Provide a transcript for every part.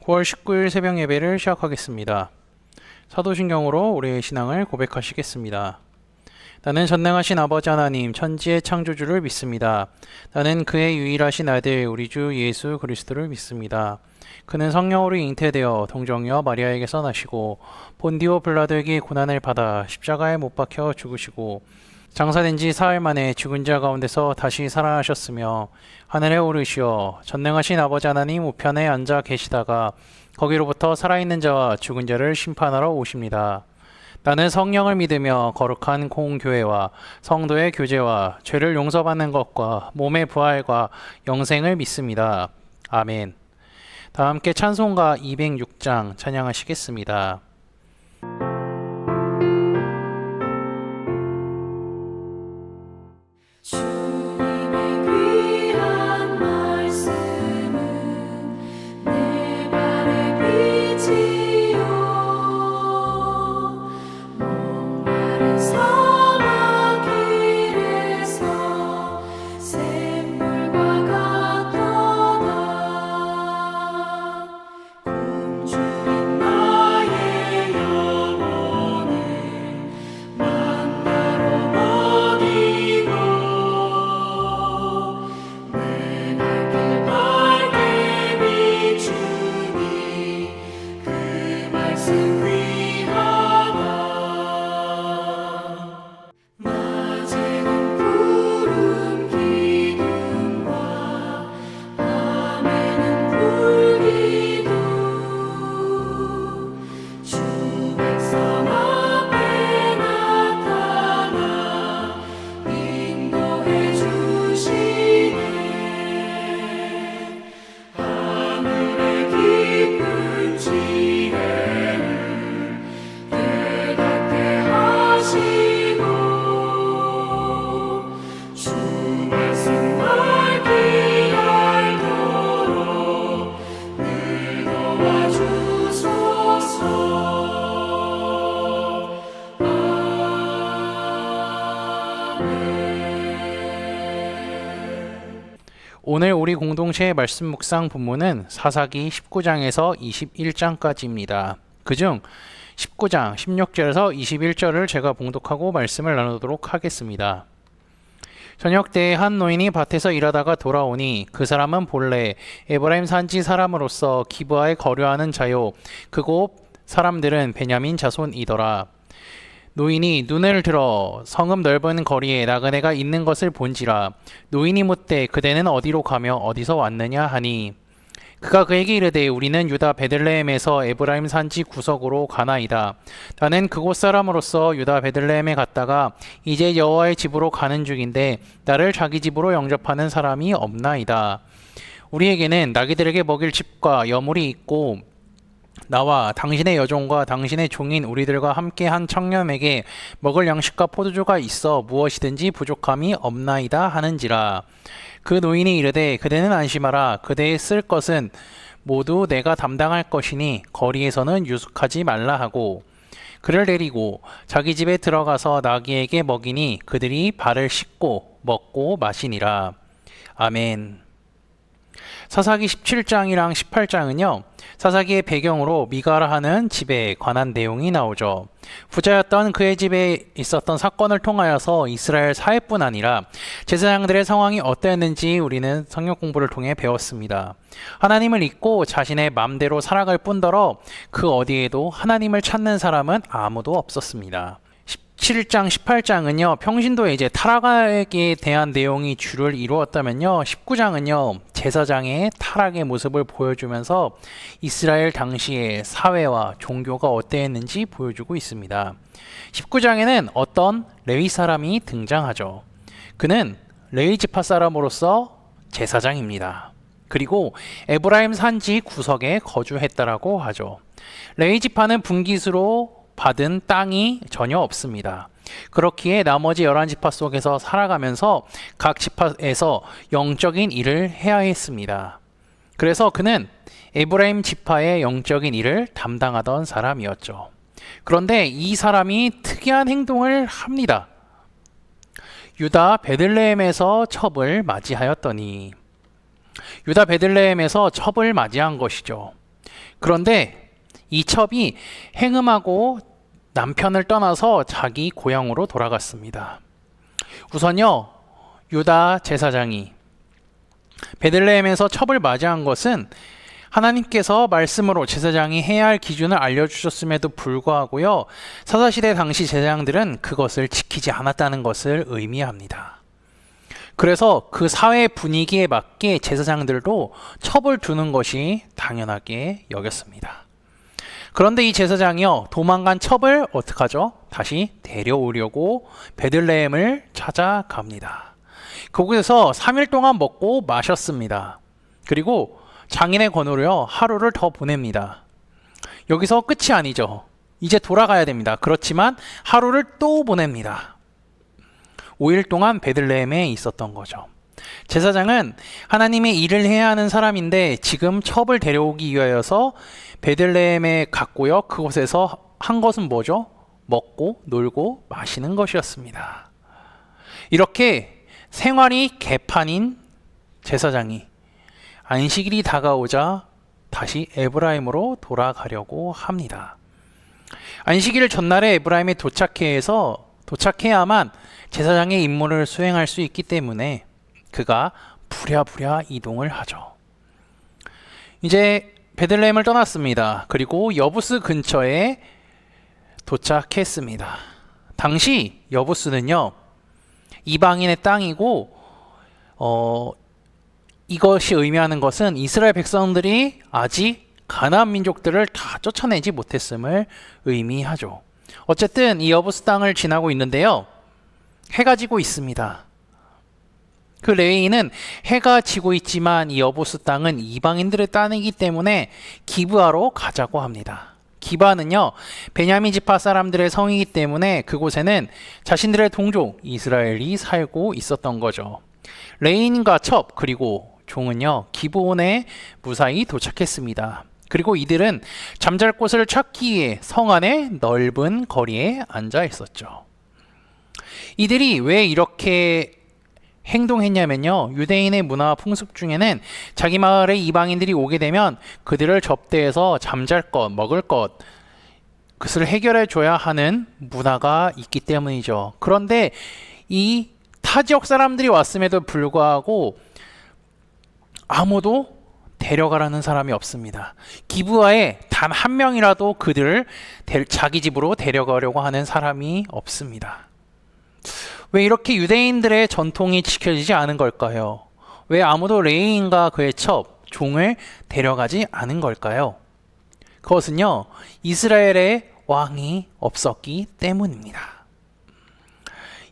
9월 19일 새벽 예배를 시작하겠습니다. 사도신경으로 우리의 신앙을 고백하시겠습니다. 나는 전능하신 아버지 하나님 천지의 창조주를 믿습니다. 나는 그의 유일하신 아들 우리 주 예수 그리스도를 믿습니다. 그는 성령으로 잉태되어 동정녀 마리아에게서 나시고 본디오 빌라도에게 고난을 받아 십자가에 못 박혀 죽으시고 장사된 지 사흘 만에 죽은 자 가운데서 다시 살아나셨으며 하늘에 오르시어 전능하신 아버지 하나님 우편에 앉아 계시다가 거기로부터 살아있는 자와 죽은 자를 심판하러 오십니다. 나는 성령을 믿으며 거룩한 공교회와 성도의 교제와 죄를 용서받는 것과 몸의 부활과 영생을 믿습니다. 아멘. 다 함께 찬송가 206장 찬양하시겠습니다. 오늘 우리 공동체의 말씀 묵상 본문은 사사기 19장에서 21장까지입니다. 그중 19장 16절에서 21절을 제가 봉독하고 말씀을 나누도록 하겠습니다. 저녁 때에 한 노인이 밭에서 일하다가 돌아오니 그 사람은 본래 에브라임 산지 사람으로서 기브아에 거류하는 자요 그곳 사람들은 베냐민 자손이더라. 노인이 눈을 들어 성읍 넓은 거리에 나그네가 있는 것을 본지라. 노인이 묻되 그대는 어디로 가며 어디서 왔느냐 하니 그가 그에게 이르되 우리는 유다 베들레헴에서 에브라임 산지 구석으로 가나이다. 나는 그곳 사람으로서 유다 베들레헴에 갔다가 이제 여호와의 집으로 가는 중인데 나를 자기 집으로 영접하는 사람이 없나이다. 우리에게는 나귀들에게 먹일 집과 여물이 있고 나와 당신의 여종과 당신의 종인 우리들과 함께한 청년에게 먹을 양식과 포도주가 있어 무엇이든지 부족함이 없나이다 하는지라. 그 노인이 이르되 그대는 안심하라. 그대의 쓸 것은 모두 내가 담당할 것이니 거리에서는 유숙하지 말라 하고 그를 데리고 자기 집에 들어가서 나귀에게 먹이니 그들이 발을 씻고 먹고 마시니라. 아멘. 사사기 17장이랑 18장은요 사사기의 배경으로 미가라 하는 집에 관한 내용이 나오죠. 부자였던 그의 집에 있었던 사건을 통하여서 이스라엘 사회뿐 아니라 제사장들의 상황이 어땠는지 우리는 성경 공부를 통해 배웠습니다. 하나님을 잊고 자신의 맘대로 살아갈 뿐더러 그 어디에도 하나님을 찾는 사람은 아무도 없었습니다. 17장, 18장은요 평신도의 이제 타락에 대한 내용이 주를 이루었다면요 19장은요 제사장의 타락의 모습을 보여주면서 이스라엘 당시의 사회와 종교가 어땠는지 보여주고 있습니다. 19장에는 어떤 레위 사람이 등장하죠. 그는 레위 지파 사람으로서 제사장입니다. 그리고 에브라임 산지 구석에 거주했다라고 하죠. 레위 지파는 분깃으로 받은 땅이 전혀 없습니다. 그렇기에 나머지 11지파 속에서 살아가면서 각 지파에서 영적인 일을 해야 했습니다. 그래서 그는 에브라임 지파의 영적인 일을 담당하던 사람이었죠. 그런데 이 사람이 특이한 행동을 합니다. 유다 베들레헴에서 첩을 맞이하였더니 유다 베들레헴에서 첩을 맞이한 것이죠. 그런데 이 첩이 행음하고 남편을 떠나서 자기 고향으로 돌아갔습니다. 우선요, 유다 제사장이 베들레헴에서 첩을 맞이한 것은 하나님께서 말씀으로 제사장이 해야 할 기준을 알려주셨음에도 불구하고요, 사사시대 당시 제사장들은 그것을 지키지 않았다는 것을 의미합니다. 그래서 그 사회 분위기에 맞게 제사장들도 첩을 두는 것이 당연하게 여겼습니다. 그런데 이 제사장이요, 도망간 첩을 어떻게 하죠? 다시 데려오려고 베들레헴을 찾아갑니다. 거기서 3일 동안 먹고 마셨습니다. 그리고 장인의 권유로요, 하루를 더 보냅니다. 여기서 끝이 아니죠. 이제 돌아가야 됩니다. 그렇지만 하루를 또 보냅니다. 5일 동안 베들레헴에 있었던 거죠. 제사장은 하나님의 일을 해야 하는 사람인데 지금 첩을 데려오기 위하여서 베들레헴에 갔고요. 그곳에서 한 것은 뭐죠? 먹고 놀고 마시는 것이었습니다. 이렇게 생활이 개판인 제사장이 안식일이 다가오자 다시 에브라임으로 돌아가려고 합니다. 안식일 전날에 에브라임에 도착해야만 제사장의 임무를 수행할 수 있기 때문에 그가 부랴부랴 이동을 하죠. 이제 베들레헴을 떠났습니다. 그리고 여부스 근처에 도착했습니다. 당시 여부스는요, 이방인의 땅이고 이것이 의미하는 것은 이스라엘 백성들이 아직 가나안 민족들을 다 쫓아내지 못했음을 의미하죠. 어쨌든 이 여부스 땅을 지나고 있는데요, 해가 지고 있습니다. 그 레위인은 해가 지고 있지만 이 여부스 땅은 이방인들의 땅이기 때문에 기브아로 가자고 합니다. 기브아는요, 베냐민 지파 사람들의 성이기 때문에 그곳에는 자신들의 동족 이스라엘이 살고 있었던 거죠. 레위인과 첩 그리고 종은요, 기브온에 무사히 도착했습니다. 그리고 이들은 잠잘 곳을 찾기 위해 성 안의 넓은 거리에 앉아 있었죠. 이들이 왜 이렇게 행동했냐면요, 유대인의 문화와 풍습 중에는 자기 마을에 이방인들이 오게 되면 그들을 접대해서 잠잘 것, 먹을 것, 그것을 해결해 줘야 하는 문화가 있기 때문이죠. 그런데 이 타 지역 사람들이 왔음에도 불구하고 아무도 데려가라는 사람이 없습니다. 기브아에 단 한 명이라도 그들을 자기 집으로 데려가려고 하는 사람이 없습니다. 왜 이렇게 유대인들의 전통이 지켜지지 않은 걸까요? 왜 아무도 레위인과 그의 첩, 종을 데려가지 않은 걸까요? 그것은요, 이스라엘의 왕이 없었기 때문입니다.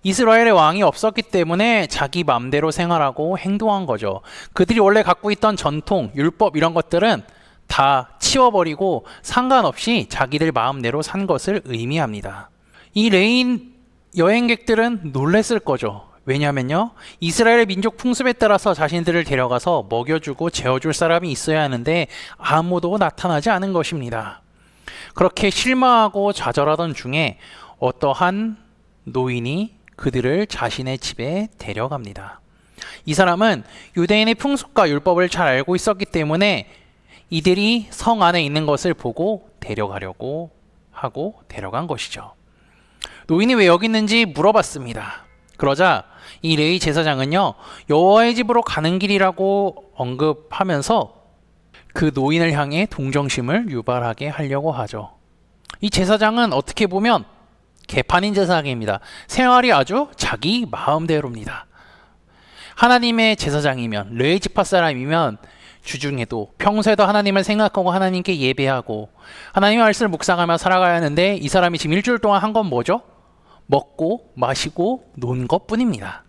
이스라엘의 왕이 없었기 때문에 자기 맘대로 생활하고 행동한 거죠. 그들이 원래 갖고 있던 전통, 율법 이런 것들은 다 치워버리고 상관없이 자기들 마음대로 산 것을 의미합니다. 이 레위인 여행객들은 놀랬을 거죠. 왜냐면요, 이스라엘의 민족 풍습에 따라서 자신들을 데려가서 먹여주고 재워줄 사람이 있어야 하는데 아무도 나타나지 않은 것입니다. 그렇게 실망하고 좌절하던 중에 어떠한 노인이 그들을 자신의 집에 데려갑니다. 이 사람은 유대인의 풍습과 율법을 잘 알고 있었기 때문에 이들이 성 안에 있는 것을 보고 데려가려고 하고 데려간 것이죠. 노인이 왜 여기 있는지 물어봤습니다. 그러자 이 레위 제사장은요, 여호와의 집으로 가는 길이라고 언급하면서 그 노인을 향해 동정심을 유발하게 하려고 하죠. 이 제사장은 어떻게 보면 개판인 제사장입니다. 생활이 아주 자기 마음대로입니다. 하나님의 제사장이면, 레위 지파 사람이면 주중에도 평소에도 하나님을 생각하고 하나님께 예배하고 하나님의 말씀을 묵상하며 살아가야 하는데 이 사람이 지금 일주일 동안 한 건 뭐죠? 먹고 마시고 논 것뿐입니다.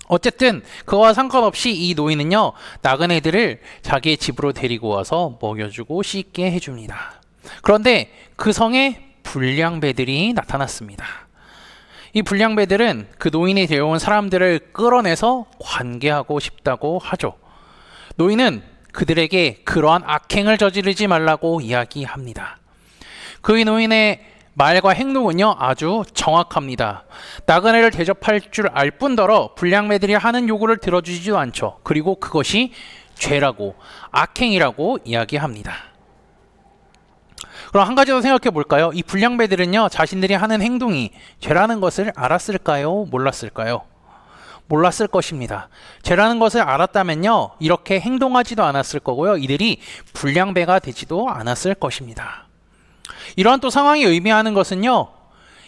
어쨌든 그와 상관없이 이 노인은요, 나그네들을 자기의 집으로 데리고 와서 먹여주고 씻게 해줍니다. 그런데 그 성에 불량배들이 나타났습니다. 이 불량배들은 그 노인이 데려온 사람들을 끌어내서 관계하고 싶다고 하죠. 노인은 그들에게 그러한 악행을 저지르지 말라고 이야기합니다. 그 노인의 말과 행동은요, 아주 정확합니다. 나그네를 대접할 줄 알 뿐더러 불량배들이 하는 요구를 들어주지도 않죠. 그리고 그것이 죄라고, 악행이라고 이야기합니다. 그럼 한 가지 더 생각해 볼까요? 이 불량배들은요, 자신들이 하는 행동이 죄라는 것을 알았을까요? 몰랐을까요? 몰랐을 것입니다. 죄라는 것을 알았다면요, 이렇게 행동하지도 않았을 거고요, 이들이 불량배가 되지도 않았을 것입니다. 이러한 또 상황이 의미하는 것은요,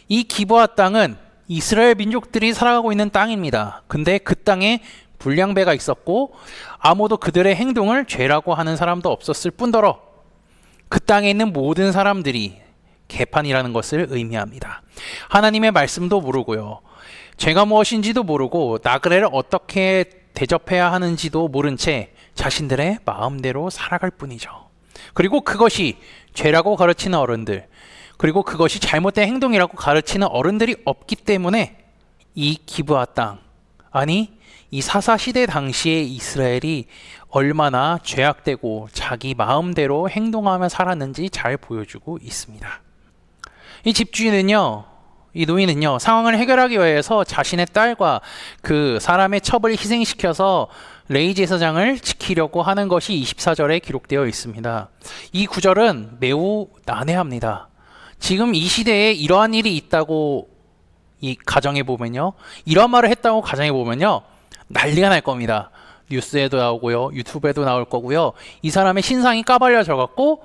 이 기브아 땅은 이스라엘 민족들이 살아가고 있는 땅입니다. 근데 그 땅에 불량배가 있었고 아무도 그들의 행동을 죄라고 하는 사람도 없었을 뿐더러 그 땅에 있는 모든 사람들이 개판이라는 것을 의미합니다. 하나님의 말씀도 모르고요, 죄가 무엇인지도 모르고 나그네를 어떻게 대접해야 하는지도 모른 채 자신들의 마음대로 살아갈 뿐이죠. 그리고 그것이 죄라고 가르치는 어른들, 그리고 그것이 잘못된 행동이라고 가르치는 어른들이 없기 때문에 이 기브아 땅, 아니 이 사사시대 당시의 이스라엘이 얼마나 죄악되고 자기 마음대로 행동하며 살았는지 잘 보여주고 있습니다. 이 집주인은요, 이 노인은요, 상황을 해결하기 위해서 자신의 딸과 그 사람의 첩을 희생시켜서 레위 제사장을 지키려고 하는 것이 24절에 기록되어 있습니다. 이 구절은 매우 난해합니다. 지금 이 시대에 이러한 일이 있다고 이 가정해 보면요, 이런 말을 했다고 가정해 보면요, 난리가 날 겁니다. 뉴스에도 나오고요, 유튜브에도 나올 거고요. 이 사람의 신상이 까발려져 갖고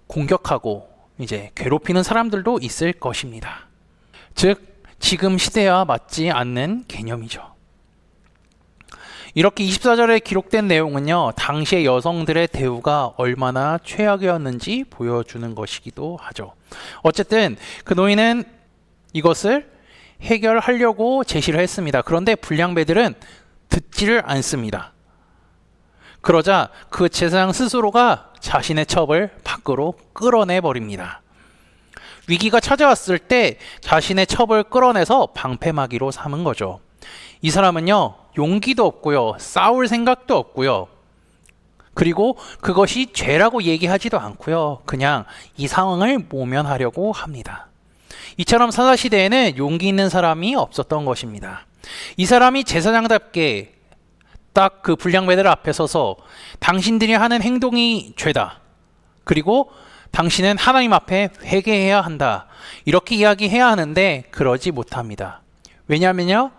공격하고 이제 괴롭히는 사람들도 있을 것입니다. 즉 지금 시대와 맞지 않는 개념이죠. 이렇게 24절에 기록된 내용은요, 당시의 여성들의 대우가 얼마나 최악이었는지 보여주는 것이기도 하죠. 어쨌든 그 노인은 이것을 해결하려고 제시를 했습니다. 그런데 불량배들은 듣지를 않습니다. 그러자 그 제사장 스스로가 자신의 첩을 밖으로 끌어내 버립니다. 위기가 찾아왔을 때 자신의 첩을 끌어내서 방패막이로 삼은 거죠. 이 사람은요, 용기도 없고요, 싸울 생각도 없고요, 그리고 그것이 죄라고 얘기하지도 않고요, 그냥 이 상황을 모면하려고 합니다. 이처럼 사사시대에는 용기 있는 사람이 없었던 것입니다. 이 사람이 제사장답게 딱 그 불량배들 앞에 서서 당신들이 하는 행동이 죄다, 그리고 당신은 하나님 앞에 회개해야 한다, 이렇게 이야기해야 하는데 그러지 못합니다. 왜냐하면요,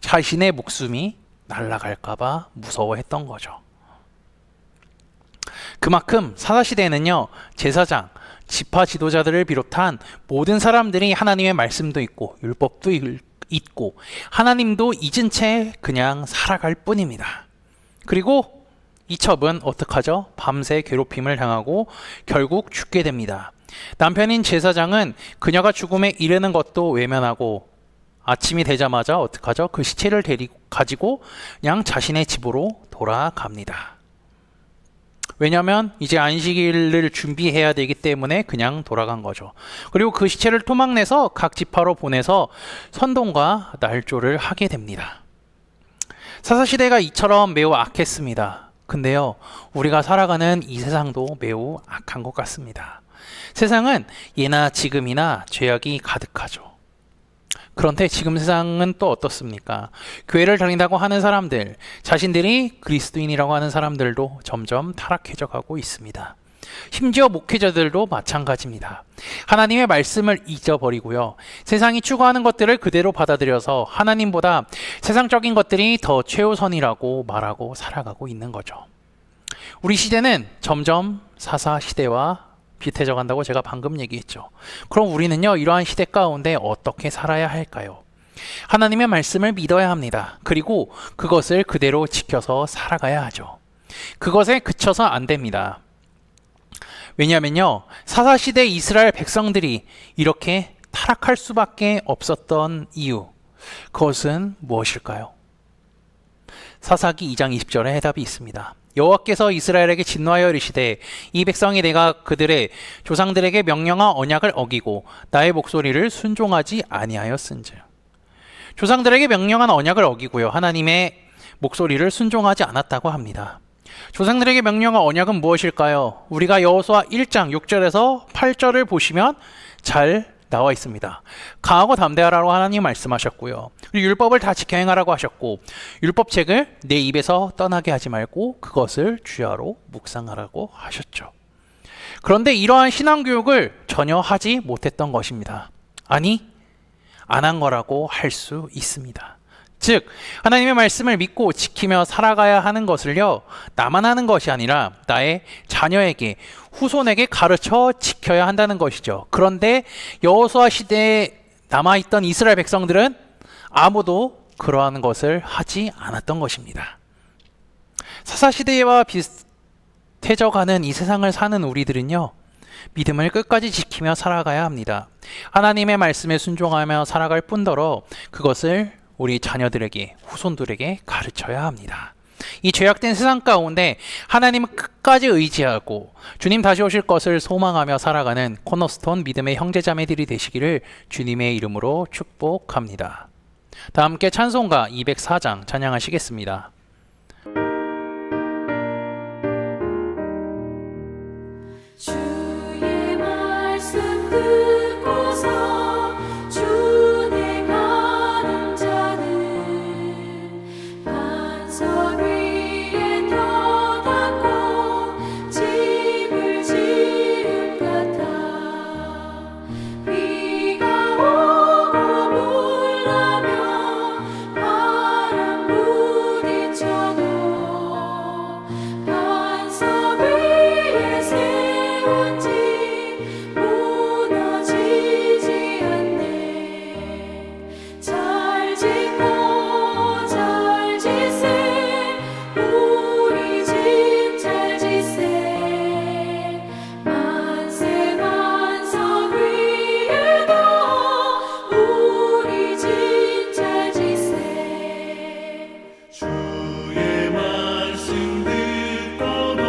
자신의 목숨이 날아갈까봐 무서워했던 거죠. 그만큼 사사시대에는요, 제사장, 지파 지도자들을 비롯한 모든 사람들이 하나님의 말씀도 있고 율법도 있고 하나님도 잊은 채 그냥 살아갈 뿐입니다. 그리고 이 첩은 어떡하죠? 밤새 괴롭힘을 당하고 결국 죽게 됩니다. 남편인 제사장은 그녀가 죽음에 이르는 것도 외면하고 아침이 되자마자 어떡하죠? 그 시체를 가지고 그냥 자신의 집으로 돌아갑니다. 왜냐하면 이제 안식일을 준비해야 되기 때문에 그냥 돌아간 거죠. 그리고 그 시체를 토막내서 각 지파로 보내서 선동과 날조를 하게 됩니다. 사사시대가 이처럼 매우 악했습니다. 근데요, 우리가 살아가는 이 세상도 매우 악한 것 같습니다. 세상은 예나 지금이나 죄악이 가득하죠. 그런데 지금 세상은 또 어떻습니까? 교회를 다닌다고 하는 사람들, 자신들이 그리스도인이라고 하는 사람들도 점점 타락해져 가고 있습니다. 심지어 목회자들도 마찬가지입니다. 하나님의 말씀을 잊어버리고요, 세상이 추구하는 것들을 그대로 받아들여서 하나님보다 세상적인 것들이 더 최우선이라고 말하고 살아가고 있는 거죠. 우리 시대는 점점 사사 시대와 비슷해져 간다고 제가 방금 얘기했죠. 그럼 우리는요, 이러한 시대 가운데 어떻게 살아야 할까요? 하나님의 말씀을 믿어야 합니다. 그리고 그것을 그대로 지켜서 살아가야 하죠. 그것에 그쳐서 안 됩니다. 왜냐하면요, 사사시대 이스라엘 백성들이 이렇게 타락할 수밖에 없었던 이유, 그것은 무엇일까요? 사사기 2장 20절에 해답이 있습니다. 여호와께서 이스라엘에게 진노하여 이르시되 이 백성이 내가 그들의 조상들에게 명령한 언약을 어기고 나의 목소리를 순종하지 아니하였은즉. 조상들에게 명령한 언약을 어기고요, 하나님의 목소리를 순종하지 않았다고 합니다. 조상들에게 명령한 언약은 무엇일까요? 우리가 여호수아 1장 6절에서 8절을 보시면 잘 나와 있습니다. 강하고 담대하라고 하나님 말씀하셨고요, 그리고 율법을 다 지켜 행하라고 하셨고, 율법책을 내 입에서 떠나게 하지 말고 그것을 주야로 묵상하라고 하셨죠. 그런데 이러한 신앙교육을 전혀 하지 못했던 것입니다. 아니, 안 한 거라고 할 수 있습니다. 즉, 하나님의 말씀을 믿고 지키며 살아가야 하는 것을요, 나만 하는 것이 아니라 나의 자녀에게, 후손에게 가르쳐 지켜야 한다는 것이죠. 그런데 여호수아 시대에 남아있던 이스라엘 백성들은 아무도 그러한 것을 하지 않았던 것입니다. 사사시대와 비슷해져가는 이 세상을 사는 우리들은요, 믿음을 끝까지 지키며 살아가야 합니다. 하나님의 말씀에 순종하며 살아갈 뿐더러 그것을 우리 자녀들에게, 후손들에게 가르쳐야 합니다. 이 죄악된 세상 가운데 하나님을 끝까지 의지하고 주님 다시 오실 것을 소망하며 살아가는 코너스톤 믿음의 형제자매들이 되시기를 주님의 이름으로 축복합니다. 다 함께 찬송가 204장 찬양하시겠습니다. 주의 말씀 듣고서 주내 가는 자는 반석 위에 터닫고 집을 지은 같아. 비가 오고 물나며 바람 부딪혀도 반석 위에 세운 집 무너지지 않네. 잘 짓고 잘 지세 우리 집 잘 지세. 만세 반석 위에도 우리 집 잘 지세. 주의 말씀 듣고도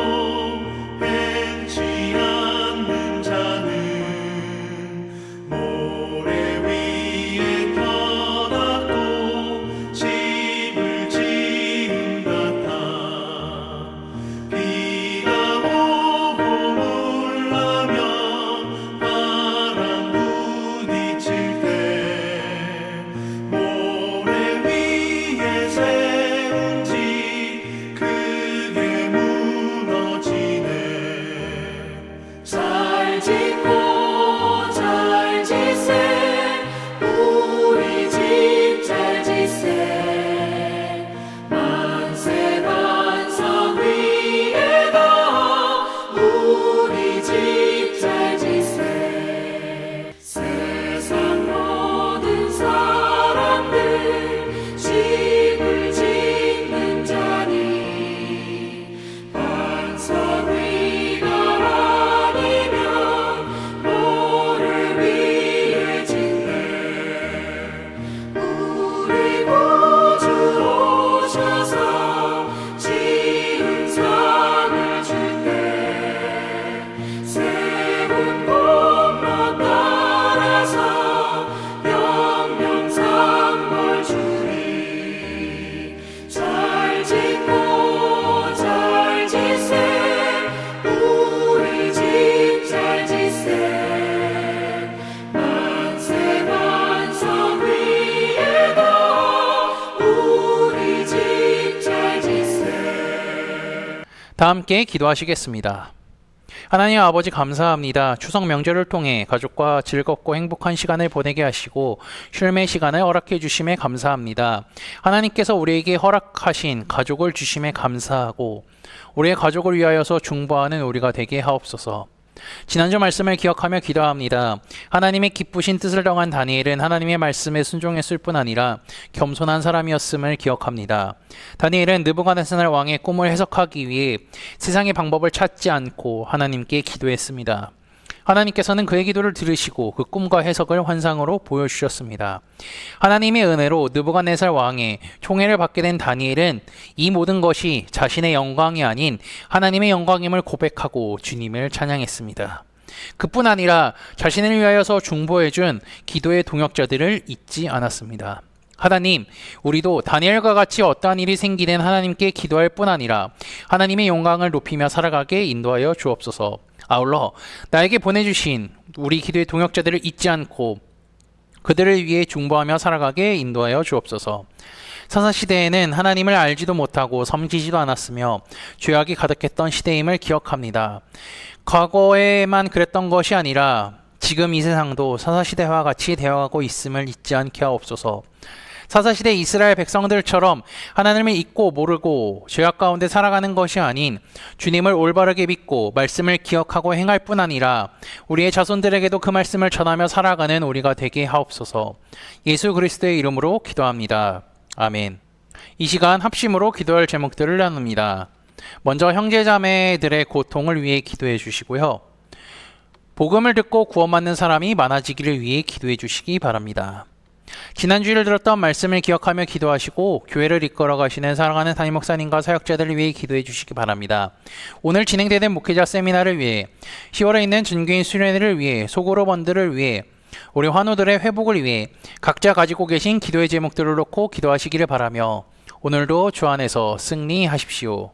행치 않는 자는 모래 위에 터닫고 집을 지은 같아. 비가 오고 물나며 바람 부딪힐 때 모래 위에 세운 집 크게 무너지네. 잘 짓고 잘 지세 우리 집 잘 지세. 만세 반석 위에도 우리 집 잘 지세. 세상 모든 사람들 집을 짓는 자니 반석 위가 아니면 모래 위에 짓네. 우리 구주 오셔서 지은 상을 줄때 세운 공로 따라서 영영상벌 주리. 잘 짓고 잘 지세 우리 집 잘 지세. 만세 반석 위에도 우리 집 잘 지세. 다 함께 기도하시겠습니다. 하나님 아버지 감사합니다. 추석 명절을 통해 가족과 즐겁고 행복한 시간을 보내게 하시고 쉼의 시간을 허락해 주심에 감사합니다. 하나님께서 우리에게 허락하신 가족을 주심에 감사하고 우리의 가족을 위하여서 중보하는 우리가 되게 하옵소서. 지난주 말씀을 기억하며 기도합니다. 하나님의 기쁘신 뜻을 정한 다니엘은 하나님의 말씀에 순종했을 뿐 아니라 겸손한 사람이었음을 기억합니다. 다니엘은 느부갓네살 왕의 꿈을 해석하기 위해 세상의 방법을 찾지 않고 하나님께 기도했습니다. 하나님께서는 그의 기도를 들으시고 그 꿈과 해석을 환상으로 보여주셨습니다. 하나님의 은혜로 느부갓네살 왕의 총애를 받게 된 다니엘은 이 모든 것이 자신의 영광이 아닌 하나님의 영광임을 고백하고 주님을 찬양했습니다. 그뿐 아니라 자신을 위하여서 중보해준 기도의 동역자들을 잊지 않았습니다. 하나님, 우리도 다니엘과 같이 어떠한 일이 생기든 하나님께 기도할 뿐 아니라 하나님의 영광을 높이며 살아가게 인도하여 주옵소서. 아울러 나에게 보내주신 우리 기도의 동역자들을 잊지 않고 그들을 위해 중보하며 살아가게 인도하여 주옵소서. 사사시대에는 하나님을 알지도 못하고 섬기지도 않았으며 죄악이 가득했던 시대임을 기억합니다. 과거에만 그랬던 것이 아니라 지금 이 세상도 사사시대와 같이 되어가고 있음을 잊지 않게 하옵소서. 사사시대 이스라엘 백성들처럼 하나님을 잊고 모르고 죄악 가운데 살아가는 것이 아닌 주님을 올바르게 믿고 말씀을 기억하고 행할 뿐 아니라 우리의 자손들에게도 그 말씀을 전하며 살아가는 우리가 되게 하옵소서. 예수 그리스도의 이름으로 기도합니다. 아멘. 이 시간 합심으로 기도할 제목들을 나눕니다. 먼저 형제자매들의 고통을 위해 기도해 주시고요. 복음을 듣고 구원받는 사람이 많아지기를 위해 기도해 주시기 바랍니다. 지난주일 들었던 말씀을 기억하며 기도하시고 교회를 이끌어 가시는 사랑하는 담임 목사님과 사역자들을 위해 기도해 주시기 바랍니다. 오늘 진행되는 목회자 세미나를 위해 10월에 있는 준교인 수련회를 위해 소그룹원들을 위해 우리 환우들의 회복을 위해 각자 가지고 계신 기도의 제목들을 놓고 기도하시기를 바라며 오늘도 주 안에서 승리하십시오.